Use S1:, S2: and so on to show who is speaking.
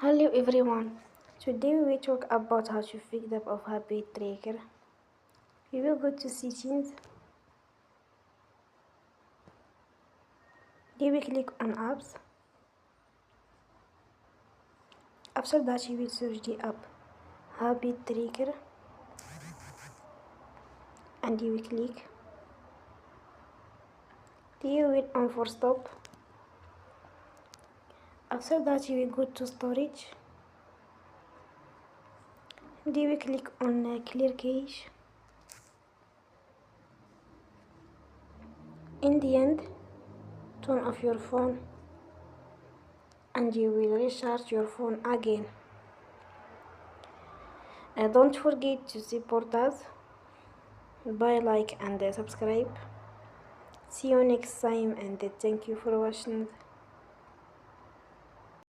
S1: Hello everyone. Today we talk about how to fix the of habit tracker. We will go to settings. Then we click on apps. After that you will search the app habit tracker and you will click. Then you will on for stop. After that you will go to storage. Then we click on clear cache. In the end, turn off your phone and you will recharge your phone again. Don't forget to support us by like and subscribe. See you next time and thank you for watching.